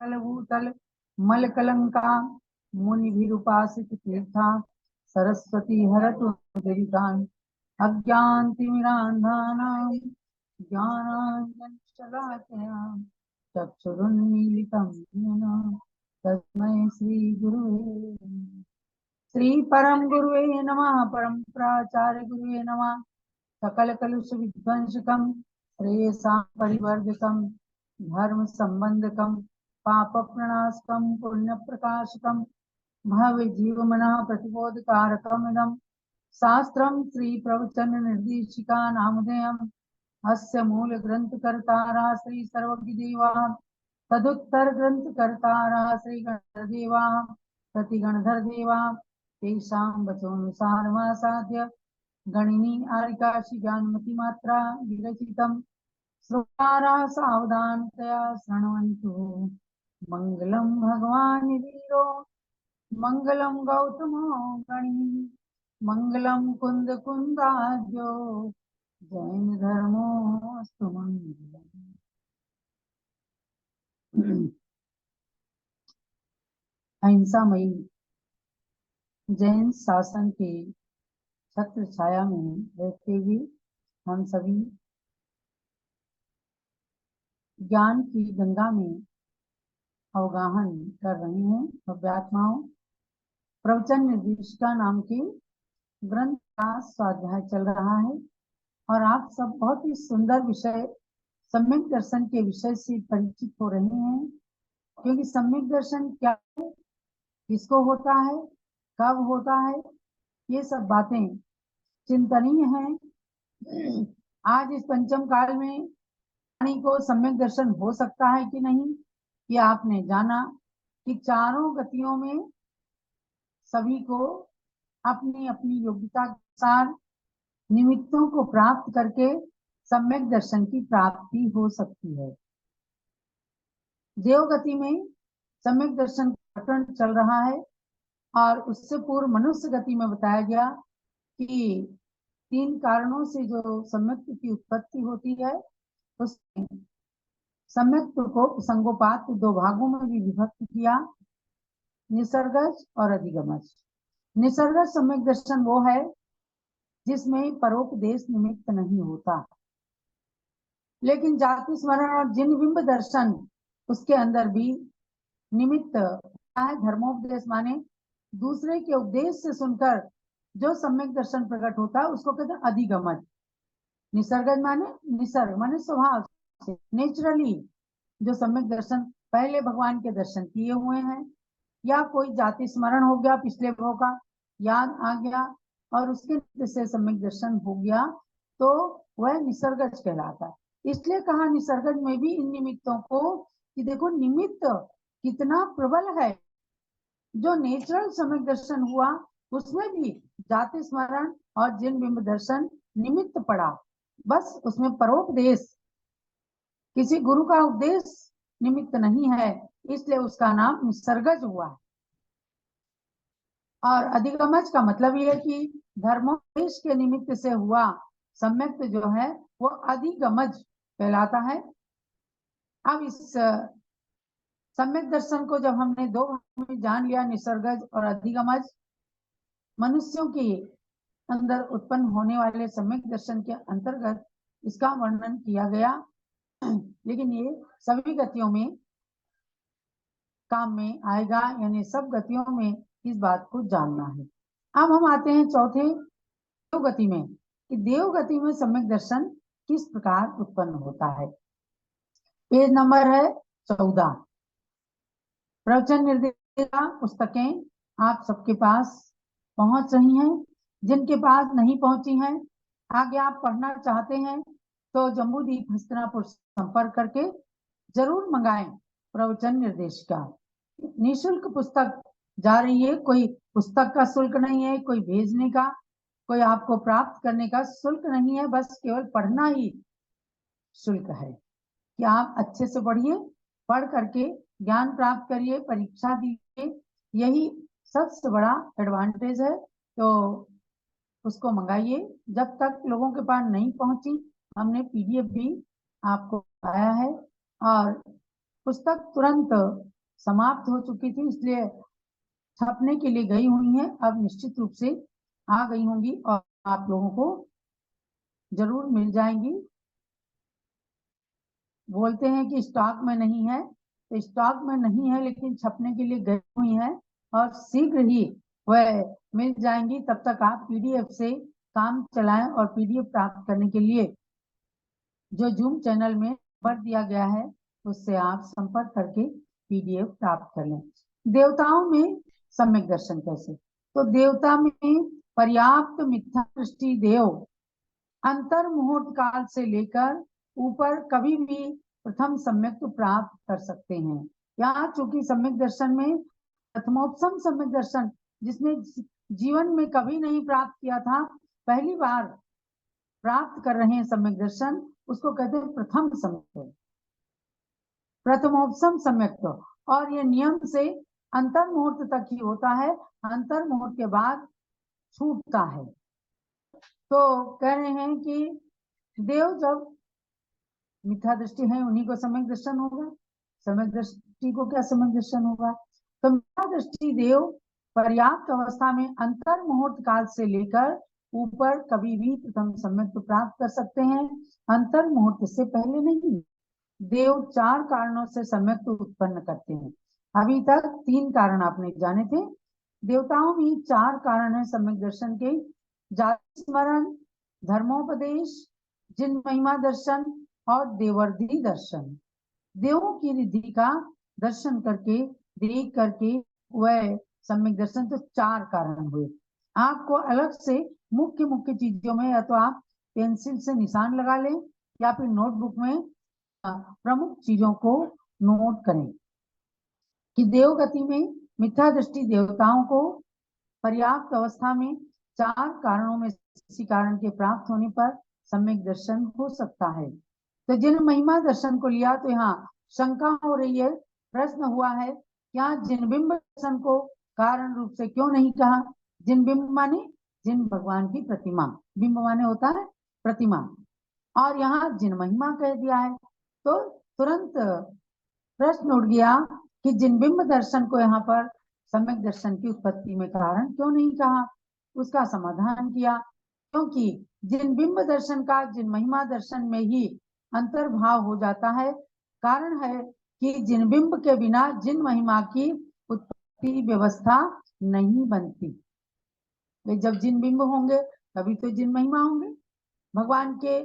भूतल मलकलंका मुनिभिरुपासित तीर्था सरस्वती हरतु दुरितान् अज्ञानतिमिरान्धानां ज्ञानाञ्जनशलाकया चक्षुरुन्मीलितं येन तस्मै श्रीगुरुवे श्री परम गुरुवे नमः। परम प्राचार्य गुरुवे नमः। सकल कलुष विध्वंसकम श्रेयसां परिवर्धकम धर्म संबंधकम पाप प्रणाशकम पुण्य प्रकाशकम भव्य जीवमना प्रतिबोधकारकम इदं शास्त्रम श्री प्रवचन निर्देशिका नामधेयम् अस्य मूल ग्रंथ कर्तारा श्री सर्वज्ञदेवा तदुत्तर ग्रंथ कर्तारा श्री गणधरदेवा प्रतिगणधर देवा तेषां वचोनुसारमासाद्य गणिनी आरिकाशी ज्ञानमती मात्रा विरचितं श्रोतारा सावधानतया शृण्वन्तु। मंगलम भगवान वीरो मंगलम गौतमो गणी मंगलम कुंद कुंदाद्यो जैन धर्मोस्तु मंगलम। अहिंसामयी जैन शासन के छत्र छाया में रहते हुए हम सभी ज्ञान की गंगा में अवगाहन कर रहे हैं। अव्यात्माओं प्रवचन निर्देशिका नाम के ग्रंथ का स्वाध्याय चल रहा है और आप सब बहुत ही सुंदर विषय सम्यक दर्शन के विषय से परिचित हो रहे हैं। क्योंकि सम्यक दर्शन क्या है, किसको होता है, कब होता है, ये सब बातें चिंतनीय हैं। आज इस पंचम काल में प्राणी को सम्यक दर्शन हो सकता है कि नहीं, ये आपने जाना कि चारों गतियों में सभी को अपनी अपनी योग्यता के अनुसार निमित्तों को प्राप्त करके सम्यक दर्शन की प्राप्ति हो सकती है। देव गति में सम्यक दर्शन का प्रकरण चल रहा है और उससे पूर्व मनुष्य गति में बताया गया कि 3 कारणों से जो सम्यक की उत्पत्ति होती है, उसमें सम्यक को संगोपात 2 भागों में भी विभक्त किया, निसर्गज और अधिगमज। निसर्गज सम्यक दर्शन वो है जिसमें परोपदेश निमित्त नहीं होता, लेकिन जाति स्मरण और जिन बिंब दर्शन उसके अंदर भी निमित्त है। धर्मोपदेश माने दूसरे के उपदेश से सुनकर जो सम्यक दर्शन प्रकट होता है उसको कहते हैं अधिगमज। निसर्गज माने निसर्ग माने स्वभाव से, नेचुरली जो सम्यक दर्शन पहले भगवान के दर्शन किए हुए हैं, या कोई जाति स्मरण हो गया, पिछले भाव का याद आ गया और उसके से सम्यक दर्शन हो गया, तो वह निसर्गज कहलाता है। इसलिए कहा निसर्गज में भी इन निमित्तों को कि देखो निमित्त कितना प्रबल है। जो नेचुरल सम्यक दर्शन हुआ उसमें भी जाति स्मरण और जिन बिंब दर्शन निमित्त पड़ा, बस उसमें परोपदेश, किसी गुरु का उपदेश निमित्त नहीं है, इसलिए उसका नाम निसर्गज हुआ है। और अधिगमज का मतलब यह है कि धर्मोपदेश के निमित्त से हुआ सम्यक जो है वो अधिगमज कहलाता है। अब इस सम्यक दर्शन को जब हमने 2 भागों में जान लिया, निसर्गज और अधिगमज, मनुष्यों के अंदर उत्पन्न होने वाले सम्यक दर्शन के अंतर्गत इसका वर्णन किया गया। लेकिन ये सभी गतियों में काम में आएगा, यानी सब गतियों में इस बात को जानना है। अब हम आते हैं चौथे देव गति में कि देव गति में सम्यक दर्शन किस प्रकार उत्पन्न होता है। पेज नंबर है 14। प्रवचन निर्देशिका पुस्तकें आप सबके पास पहुंच रही हैं। जिनके पास नहीं पहुंची हैं, आगे आप पढ़ना चाहते हैं तो जम्बूदीप हस्तिनापुर संपर्क करके जरूर मंगाएं। प्रवचन निर्देशिका निःशुल्क पुस्तक जा रही है, कोई पुस्तक का शुल्क नहीं है, कोई भेजने का, कोई आपको प्राप्त करने का शुल्क नहीं है, बस केवल पढ़ना ही शुल्क है कि आप अच्छे से पढ़िए, पढ़ करके ज्ञान प्राप्त करिए, परीक्षा दीजिए, यही सबसे बड़ा एडवांटेज है। तो उसको मंगाइए। जब तक लोगों के पास नहीं पहुंची, हमने PDF भी आपको आया है और पुस्तक तुरंत समाप्त हो चुकी थी, इसलिए छपने के लिए गई हुई है, अब निश्चित रूप से आ गई होंगी और आप लोगों को जरूर मिल जाएंगी। बोलते हैं कि स्टॉक में नहीं है, तो स्टॉक में नहीं है लेकिन छपने के लिए गई हुई है और शीघ्र ही वह मिल जाएंगी। तब तक आप पीडीएफ से काम चलाएं और पीडीएफ प्राप्त करने के लिए जो जूम चैनल में नंबर दिया गया है उससे आप संपर्क करके पीडीएफ प्राप्त कर लें। देवताओं में सम्यक दर्शन कैसे? तो देवता में पर्याप्त मिथ्या दृष्टि देव अंतर मुहूर्त काल से लेकर ऊपर कभी भी प्रथम सम्यक प्राप्त कर सकते हैं। यहाँ चूंकि सम्यक दर्शन में प्रथमोपसम सम्यक दर्शन जिसने जीवन में कभी नहीं प्राप्त किया था, पहली बार प्राप्त कर रहे हैं सम्यक दर्शन, उसको कहते हैं प्रथम सम्यक, प्रथमोपसम सम्यक। और ये नियम से अंतर मुहूर्त तक ही होता है, अंतर मुहूर्त के बाद छूटता है। तो कह रहे हैं कि देव जब मिथ्या दृष्टि है उन्हीं को सम्यक दर्शन होगा, सम्यक दृष्टि को क्या सम्यक दर्शन होगा? तो मिथ्या दृष्टि देव पर्याप्त अवस्था में अंतर मुहूर्त काल से लेकर ऊपर कभी भी प्रथम सम्यक प्राप्त कर सकते हैं, अंतर मुहूर्त से पहले नहीं। देव 4 कारणों से सम्यक उत्पन्न करते हैं। अभी तक 3 कारण आपने जाने थे। देवताओं में 4 कारण है सम्यक दर्शन के: जाति स्मरण, धर्मोपदेश, जिन महिमा दर्शन और देवर्धि दर्शन। देवों की रिद्धि का दर्शन करके, देख करके वह सम्यक दर्शन। तो 4 कारण हुए। आपको अलग से मुख्य मुख्य चीजों में या तो आप पेंसिल से निशान लगा लें या फिर नोटबुक में प्रमुख चीजों को नोट करें कि देवगति में मिथ्या दृष्टि देवताओं को पर्याप्त अवस्था में 4 कारणों में किसी कारण के प्राप्त होने पर सम्यक दर्शन हो सकता है। तो जिन महिमा दर्शन को लिया तो यहाँ शंका हो रही है, प्रश्न हुआ है, क्या जिन बिंब दर्शन को कारण रूप से क्यों नहीं कहा? जिन बिंब माने जिन भगवान की प्रतिमा, बिंब माने होता है प्रतिमा, और यहाँ जिन महिमा कह दिया है। तो तुरंत प्रश्न उठ गया कि जिन बिंब दर्शन को यहाँ पर सम्यक दर्शन की उत्पत्ति में कारण क्यों नहीं कहा? उसका समाधान किया, क्योंकि जिन बिंब दर्शन का जिन महिमा दर्शन में ही अंतर्भाव हो जाता है। कारण है कि जिन बिंब के बिना जिन महिमा की उत्पत्ति व्यवस्था नहीं बनती। जब जिन बिंब होंगे तभी तो जिन महिमा होंगे। भगवान के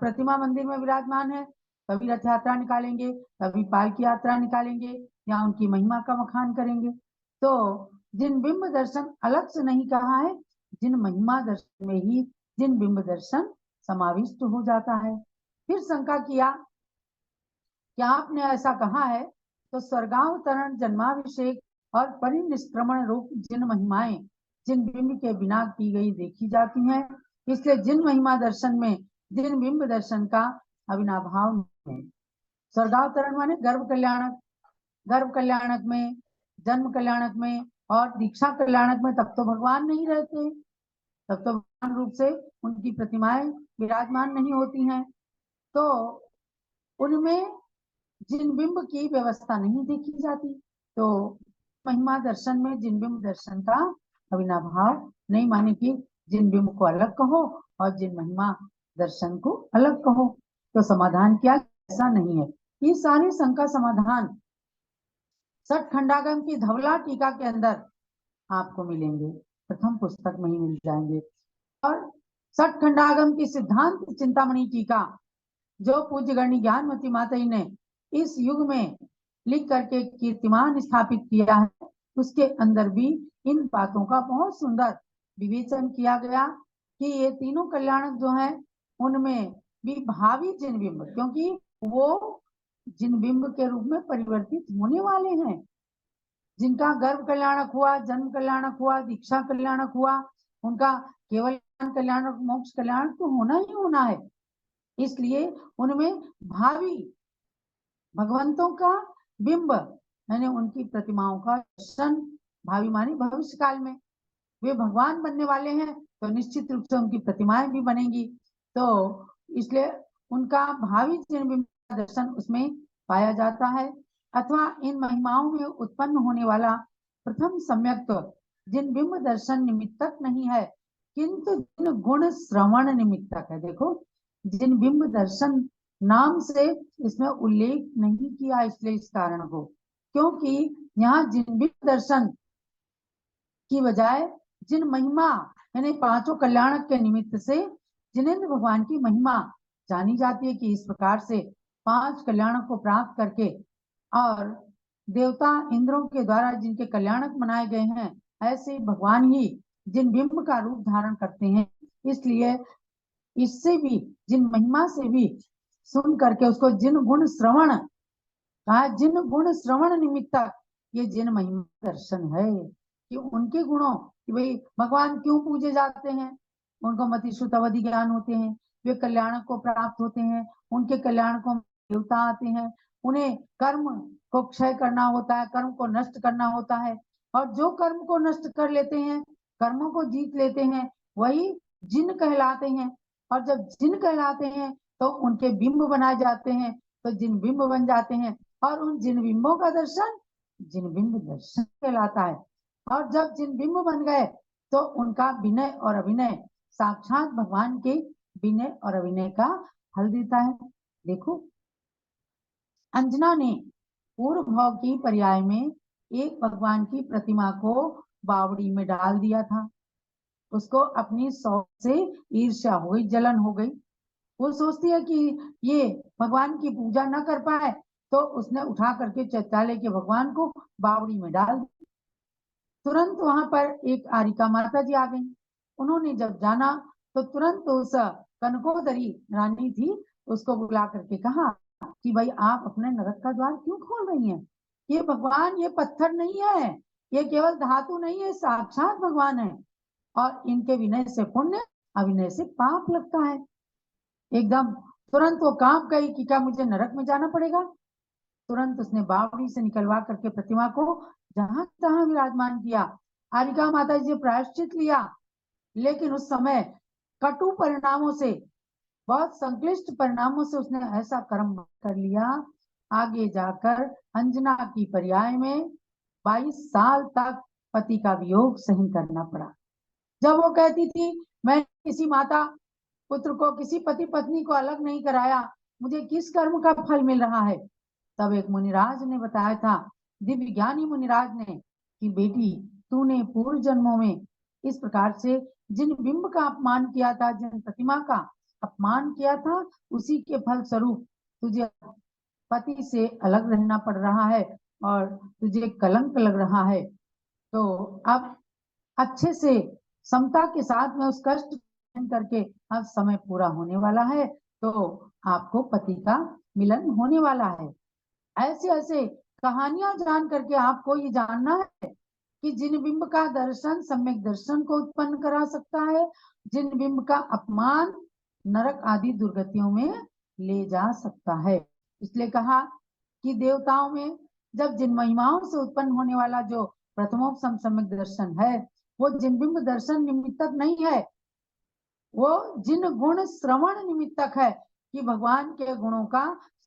प्रतिमा मंदिर में विराजमान है, तभी रथ यात्रा निकालेंगे, तभी पालकी यात्रा निकालेंगे या उनकी महिमा का बखान करेंगे। तो जिन बिंब दर्शन अलग से नहीं कहा है, जिन महिमा दर्शन में ही जिन बिंब दर्शन समाविष्ट हो जाता है। फिर शंका किया कि आपने ऐसा कहा है तो स्वर्गावतरण, जन्माभिषेक और परिनिष्क्रमण रूप जिन महिमाएं जिन बिंब के बिना की गई देखी जाती हैं, इसलिए जिन महिमा दर्शन में जिन बिंब दर्शन का अविनाभाव है। स्वर्गावतरण माने गर्भ कल्याणक, गर्भ कल्याणक में, जन्म कल्याणक में और दीक्षा कल्याणक में तब तो भगवान नहीं रहते, तब तो भगवान रूप से उनकी प्रतिमाएं विराजमान नहीं होती हैं। तो उनमें जिन बिंब की व्यवस्था नहीं देखी जाती। तो महिमा दर्शन में जिन बिंब दर्शन का अविनाभाव नहीं, माने कि जिन बिंब को अलग कहो और जिन महिमा दर्शन को अलग कहो। तो समाधान क्या? ऐसा नहीं है। ये सारी शंका समाधान सठ खंडागम की धवला टीका के अंदर आपको मिलेंगे, प्रथम पुस्तक में ही मिल जाएंगे। और सठ खंडागम की सिद्धांत चिंतामणि टीका जो पूज्य गणी ज्ञानमती माता जी ने इस युग में लिख करके कीर्तिमान स्थापित किया है, उसके अंदर भी इन बातों का बहुत सुंदर विवेचन किया गया कि ये तीनों कल्याणक जो हैं उनमें भी भावी जिन बिंब, क्योंकि वो जिन बिंब के रूप में परिवर्तित होने वाले हैं, जिनका गर्भ कल्याणक हुआ, जन्म कल्याणक हुआ, दीक्षा कल्याणक हुआ, उनका केवल कल्याणक मोक्ष कल्याणक तो होना ही होना है। इसलिए उनमें भावी भगवंतों का बिंब यानी उनकी प्रतिमाओं का दर्शन, भावी मानी भविष्य काल में वे भगवान बनने वाले हैं तो निश्चित रूप से उनकी प्रतिमाएं भी बनेंगी। तो इसलिए उनका भावी बिंब का दर्शन उसमें पाया जाता है। अथवा इन महिमाओं में उत्पन्न होने वाला प्रथम सम्यक्त्व जिन बिंब दर्शन निमित्तक नहीं है, किंतु जिन गुण श्रवण निमित्तक है। देखो, जिन बिंब दर्शन नाम से इसमें उल्लेख नहीं किया, इसलिए इस कारण को, क्योंकि यहाँ जिन बिंब दर्शन की बजाय जिन महिमा यानी पांचों कल्याणक के निमित्त से जिनेंद्र भगवान की महिमा जानी जाती है कि इस प्रकार से 5 कल्याणों को प्राप्त करके और देवता इंद्रों के द्वारा जिनके कल्याणक मनाए गए हैं, ऐसे भगवान ही जिन बिंब का रूप धारण करते हैं। इसलिए इससे भी, जिन महिमा से भी सुन करके उसको जिन गुण श्रवण कहा, जिन गुण श्रवण निमित्तक ये जिन महिमा दर्शन है कि उनके गुणों कि भाई भगवान क्यों पूजे जाते हैं, उनको मति श्रुत अवधि ज्ञान होते हैं, वे कल्याण को प्राप्त होते हैं, उनके कल्याण को देवता आते हैं, उन्हें कर्म को क्षय करना होता है, कर्म को नष्ट करना होता है, और जो कर्म को नष्ट कर लेते हैं, कर्मों को जीत लेते हैं, वही जिन कहलाते हैं। और जब जिन कहलाते हैं तो उनके बिंब बनाए जाते हैं, तो जिन बिंब बन जाते हैं, और उन जिन बिंबों का दर्शन जिन बिंब दर्शन कहलाता है। और जब जिन बिंब बन गए तो उनका विनय और अभिनय साक्षात भगवान के विनय और अभिनय का फल देता है। देखो, अंजना ने पूर्व भाव की पर्याय में एक भगवान की प्रतिमा को बावड़ी में डाल दिया था। उसको अपनी शौक से ईर्ष्या हो गई, जलन हो गई। वो सोचती है कि ये भगवान की पूजा न कर पाए, तो उसने उठा करके चैत्यालय के भगवान को बावड़ी में डाल दिया। तुरंत वहां पर एक आरिका माता जी आ गई। उन्होंने जब जाना तो तुरंत उस कनकोदरी रानी थी, उसको बुला करके कहा कि भाई आप अपने नरक का द्वार क्यों खोल रही हैं? ये भगवान ये पत्थर नहीं है, ये केवल धातु नहीं है, साक्षात भगवान है, और इनके विनय से पुण्य, अविनय से पाप लगता है। एकदम तुरंत वो कांप गई कि क्या मुझे नरक में जाना पड़ेगा। तुरंत उसने बावड़ी से निकलवा करके प्रतिमा को जहां तहां विराजमान किया। आरिका माता जी ने प्रायश्चित लिया, लेकिन उस समय कटु परिणामों से, बहुत संक्लिष्ट परिणामों से उसने ऐसा कर्म कर लिया, आगे जाकर अंजना की पर्याय में 22 साल तक पति का वियोग सहन करना पड़ा। जब वो कहती थी मैं किसी माता पुत्र को, किसी पति पत्नी को अलग नहीं कराया, मुझे किस कर्म का फल मिल रहा है, तब एक मुनिराज ने बताया था, दिव्य ज्ञानी मुनिराज ने, कि बेटी तूने पूर्व जन्मों में इस प्रकार से जिन बिंब का अपमान किया था, जिन प्रतिमा का अपमान किया था, उसी के फल स्वरूप तुझे पति से अलग रहना पड़ रहा है और तुझे कलंक लग रहा है। तो अब अच्छे से समता के साथ में उस कष्ट करके अब समय पूरा होने वाला है, तो आपको पति का मिलन होने वाला है। ऐसे ऐसे कहानियां जान करके आपको ये जानना है कि जिन बिंब का दर्शन सम्यक दर्शन को उत्पन्न करा सकता है, जिन बिंब का अपमान नरक आदि दुर्गतियों में ले जा सकता है। इसलिए कहा कि देवताओं में जब जिन महिमाओं से उत्पन्न होने वाला जो प्रथमोपम सम्यक दर्शन है, वो जिन बिंब दर्शन निमित्तक नहीं है, वो जिन गुण श्रवण निमित्तक है, कि भगवान के गुणों का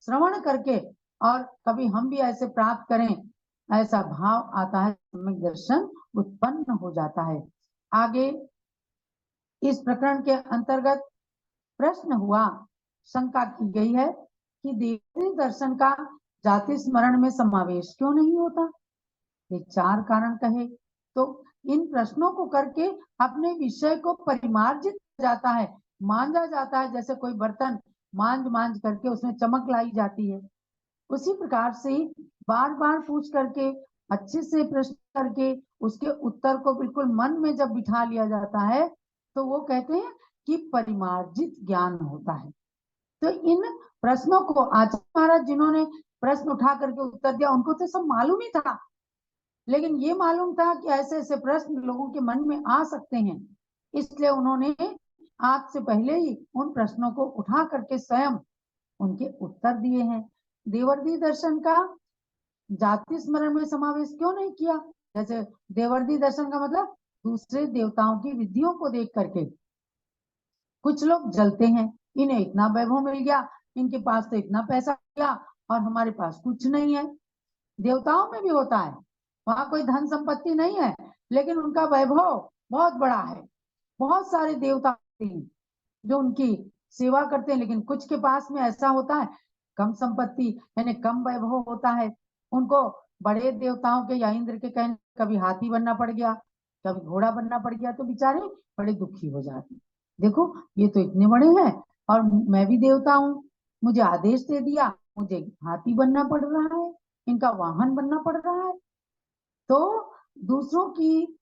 श्रवण करके और कभी हम भी ऐसे प्राप्त करें, ऐसा भाव आता है, सम्यक दर्शन उत्पन्न हो जाता है। आगे इस प्रकरण के अंतर्गत प्रश्न हुआ, शंका की गई है कि देवी दर्शन का जाति स्मरण में समावेश क्यों नहीं होता। ये 4 कारण कहे, तो इन प्रश्नों को करके अपने विषय को परिमार्जित जाता है, मांजा जाता है। जैसे कोई बर्तन मांज मांज करके उसमें चमक लाई जाती है, उसी प्रकार से बार बार पूछ करके, अच्छे से प्रश्न करके उसके उत्तर को बिल्कुल मन में जब बिठा लिया जाता है, तो वो कहते हैं कि परिमार्जित ज्ञान होता है। तो इन प्रश्नों को आचार्य महाराज जिन्होंने प्रश्न उठा करके उत्तर दिया, उनको तो सब मालूम ही था, लेकिन ये मालूम था कि ऐसे ऐसे प्रश्न लोगों के मन में आ सकते हैं, इसलिए उन्होंने आपसे पहले ही उन प्रश्नों को उठा करके स्वयं उनके उत्तर दिए हैं। देवर्षि दर्शन का जाति स्मरण में समावेश क्यों नहीं किया? जैसे देवर्षि दर्शन का मतलब दूसरे देवताओं की विधियों को देख करके कुछ लोग जलते हैं, इन्हें इतना वैभव मिल गया, इनके पास तो इतना पैसा गया और हमारे पास कुछ नहीं है। देवताओं में भी होता है, वहां कोई धन संपत्ति नहीं है, लेकिन उनका वैभव बहुत बड़ा है। बहुत सारे देवता होते हैं जो उनकी सेवा करते हैं, लेकिन कुछ के पास में ऐसा होता है कम संपत्ति यानी कम वैभव होता है, उनको बड़े देवताओं के या इंद्र के कहने कभी हाथी बनना पड़ गया, कभी घोड़ा बनना पड़ गया, तो बेचारे बड़े दुखी हो जाते। देखो ये तो इतने बड़े हैं और मैं भी देवता हूँ, मुझे आदेश दे दिया, मुझे हाथी बनना पड़ रहा है, इनका वाहन बनना पड़ रहा है। तो दूसरों की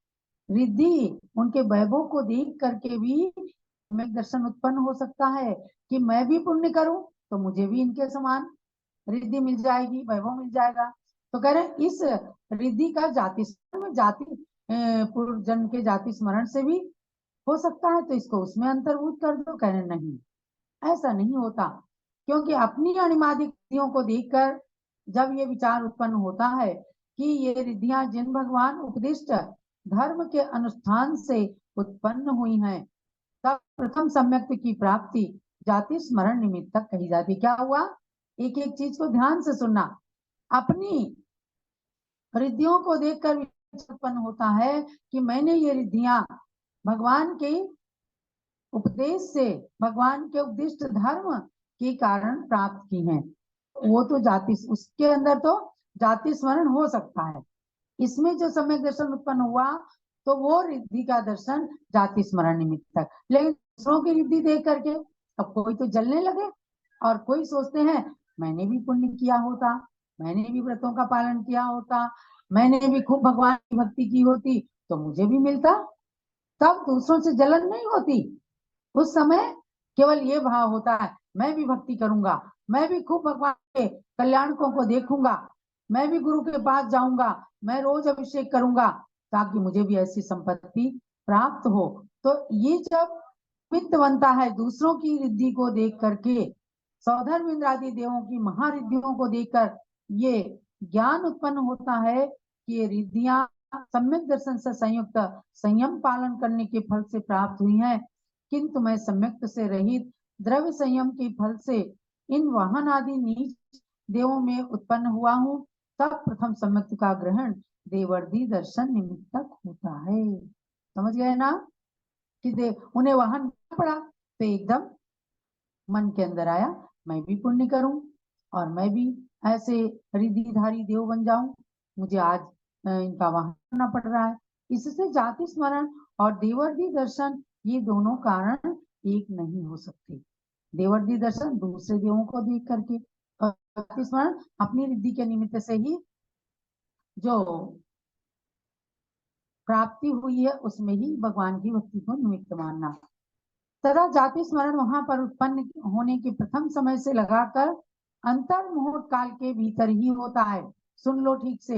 रिद्धि, उनके वैभव को देख करके भी हमें दर्शन उत्पन्न हो सकता है कि मैं भी पुण्य करूं तो मुझे भी इनके समान रिद्धि मिल जाएगी, वैभव मिल जाएगा। तो कह रहे इस रिद्धि का जाति में जाति पूर्व जन्म के जाति स्मरण से भी हो सकता है, तो इसको उसमें अंतर्भूत कर दो। कह रहे नहीं, ऐसा नहीं होता, क्योंकि अपनी अणिमादिक रिद्धियों को देखकर जब ये विचार उत्पन्न होता है कि ये रिद्धियां जिन भगवान उपदिष्ट धर्म के अनुष्ठान से उत्पन्न हुई हैं, तब प्रथम सम्यक की प्राप्ति जाति स्मरण निमित्त तक कही जाती। क्या हुआ, एक एक चीज को ध्यान से सुनना। अपनी रिद्धियों को देखकर उत्पन्न होता है कि मैंने ये रिद्धियां भगवान के उपदेश से, भगवान के उपदिष्ट धर्म के कारण प्राप्त की हैं। वो तो जाति, उसके अंदर तो जाति स्मरण हो सकता है। इसमें जो सम्यक दर्शन उत्पन्न हुआ तो वो रिद्धि का दर्शन जाति स्मरण निमित्त तक। लेकिन दूसरों की रिद्धि देख करके अब कोई तो जलने लगे और कोई सोचते हैं मैंने भी पुण्य किया होता, मैंने भी व्रतों का पालन किया होता, मैंने भी खूब भगवान की भक्ति की होती तो मुझे भी मिलता। तब दूसरों से जलन नहीं होती, उस समय केवल ये भाव होता है मैं भी भक्ति करूंगा, मैं भी खूब भगवान के कल्याणकों को देखूंगा, मैं भी गुरु के पास जाऊंगा, मैं रोज अभिषेक करूंगा ताकि मुझे भी ऐसी संपत्ति प्राप्त हो। तो ये जब निमित्त बनता है दूसरों की रिद्धि को देख करके, सौधर्म इंद्र आदि देवों की महारिद्धियों को देखकर ये ज्ञान उत्पन्न होता है कि ये रिद्धियां सम्यक दर्शन से संयुक्त संयम पालन करने के फल से प्राप्त हुई हैं, किंतु मैं सम्यक से रहित द्रव्य संयम के फल से इन वाहन आदि नीच देवों में उत्पन्न हुआ हूँ। तब प्रथम सम्यक का ग्रहण देवर्धि दर्शन निमित्त तक होता है। समझ गए ना कि उन्हें वाहन पड़ा तो एकदम मन के अंदर आया मैं भी पुण्य करूं और मैं भी ऐसे रिद्धिधारी देव बन जाऊं, मुझे आज इनका वाहन करना पड़ रहा है। इससे जाति स्मरण और देवर्धि दर्शन ये दोनों कारण एक नहीं हो सकते। देवर्धि दर्शन दूसरे देवों को देख करके, और जाति स्मरण अपनी रिद्धि के निमित्त से ही जो प्राप्ति हुई है उसमें ही भगवान की भक्ति को निमित्त मानना। तथा जाति स्मरण वहां पर उत्पन्न होने के प्रथम समय से लगाकर अंतर मुहूर्त काल के भीतर ही होता है। सुन लो ठीक से,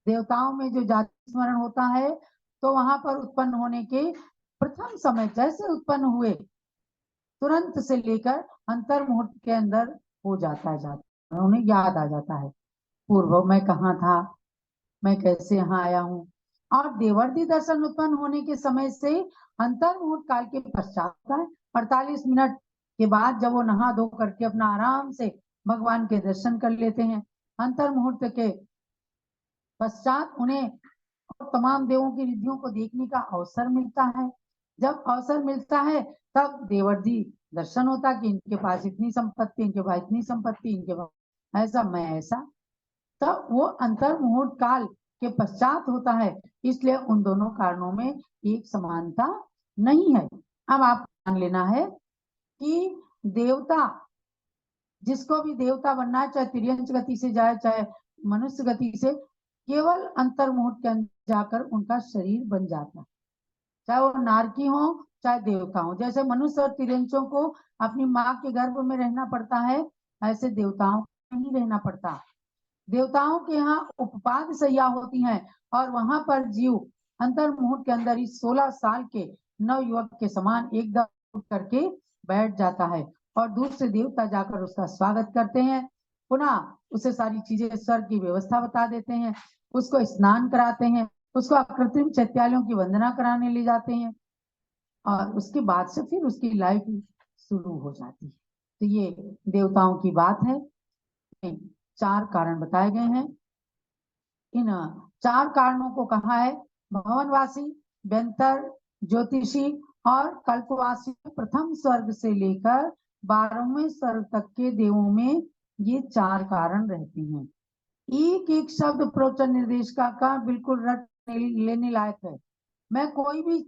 देवताओं में जो जाति स्मरण होता है तो वहां पर उत्पन्न होने के प्रथम समय जैसे उत्पन्न हुए तुरंत से लेकर अंतर मुहूर्त के अंदर हो जाता है जाति, उन्हें याद आ जाता है पूर्व मैं कहाँ था, मैं कैसे यहाँ आया हूँ। और देवर्धि दर्शन उत्पन्न होने के समय से अंतर मुहूर्त काल के पश्चात है 48 मिनट के बाद, जब वो नहा धो करके अपना आराम से भगवान के दर्शन कर लेते हैं, अंतर मुहूर्त के पश्चात उन्हें तमाम देवों की रिद्धियों को देखने का अवसर मिलता है। जब अवसर मिलता है तब देवर्धि दर्शन होता कि इनके पास इतनी संपत्ति, इनके पास इतनी संपत्ति, इनके पास ऐसा, मैं ऐसा। तब वो अंतर मुहूर्त काल के पश्चात होता है, इसलिए उन दोनों कारणों में एक समानता नहीं है। अब आप मान लेना है कि देवता, जिसको भी देवता बनना है, चाहे तिर्यंच गति से जाए चाहे मनुष्य गति से, केवल अंतर मुहूर्त के अंदर जाकर उनका शरीर बन जाता है, चाहे वो नारकी हो चाहे देवता हो। जैसे मनुष्य और तिर्यंचों को अपनी माँ के गर्भ में रहना पड़ता है, ऐसे देवताओं को नहीं रहना पड़ता। देवताओं के यहाँ उपपाद सैया होती हैं और वहां पर जीव अंतर मुहूर्त के अंदर ही 16 साल के नव युवक के समान एकदम उठ करके बैठ जाता है और दूसरे देवता जाकर उसका स्वागत करते हैं, पुनः उसे सारी चीजें स्वर्ग की व्यवस्था बता देते हैं, उसको स्नान कराते हैं, उसको कृत्रिम चैत्यालयों की वंदना कराने ले जाते हैं और उसके बाद से फिर उसकी लाइफ शुरू हो जाती है। तो ये देवताओं की बात है। 4 कारण बताए गए हैं। इन 4 कारणों को कहा है। भवनवासी, व्यंतर, ज्योतिषी और कल्पवासी प्रथम स्वर्ग से लेकर 12वें स्वर्ग तक के देवों में ये 4 कारण रहते हैं। एक एक शब्द प्रवचन निर्देशिका का बिल्कुल रट लेने लायक है। मैं कोई भी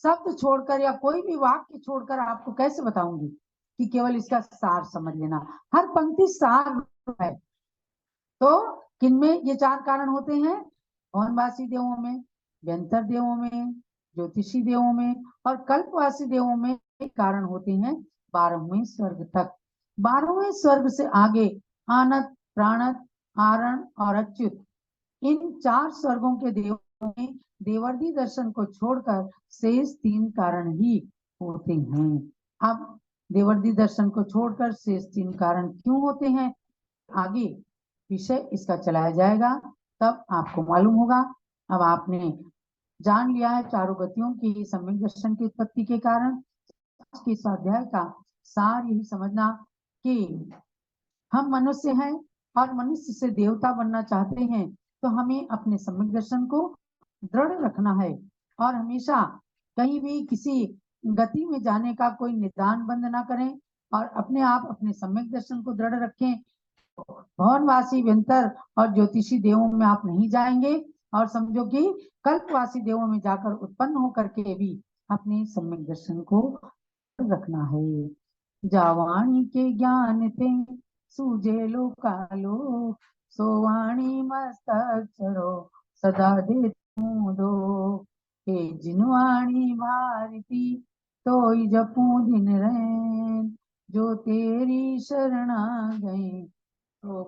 शब्द छोड़कर या कोई भी वाक्य छोड़कर आपको कैसे बताऊंगी कि केवल इसका सार समझ लेना। हर पंक्ति सार है। तो किनमें ये 4 कारण होते हैं? भवनवासी देवों में, व्यंतर देवों में, ज्योतिषी देवों में और कल्पवासी देवों में कारण होते हैं 12वें स्वर्ग तक। 12वें स्वर्ग से आगे आनत, प्राणत, आरण और अच्युत, इन 4 स्वर्गों के देवों में देवर्षि दर्शन को छोड़कर शेष 3 कारण ही होते हैं। अब देवर्षि दर्शन को छोड़कर शेष 3 कारण क्यों होते हैं, आगे विषय इसका चलाया जाएगा, तब आपको मालूम होगा। अब आपने जान लिया है चारों गतियों की सम्यक दर्शन की उत्पत्ति के कारण। आज के स्वाध्याय का सार यही समझना कि हम मनुष्य हैं और मनुष्य से देवता बनना चाहते हैं, तो हमें अपने सम्यक दर्शन को दृढ़ रखना है और हमेशा कहीं भी किसी गति में जाने का कोई निदान बंद ना करें और अपने आप अपने सम्यक दर्शन को दृढ़ रखें। भवनवासी, व्यंतर और ज्योतिषी देवों में आप नहीं जाएंगे और समझो कि कल्पवासी देवों में जाकर उत्पन्न होकर के भी अपने सम्यक दर्शन को रखना है। जावाणी के ज्ञान ते सूझे लो कालो, सोवाणी मस्तक चढ़ो सदा दे दो। हे जिनवाणी भारती तो जपू दिन रैन, जो तेरी शरणा गए तो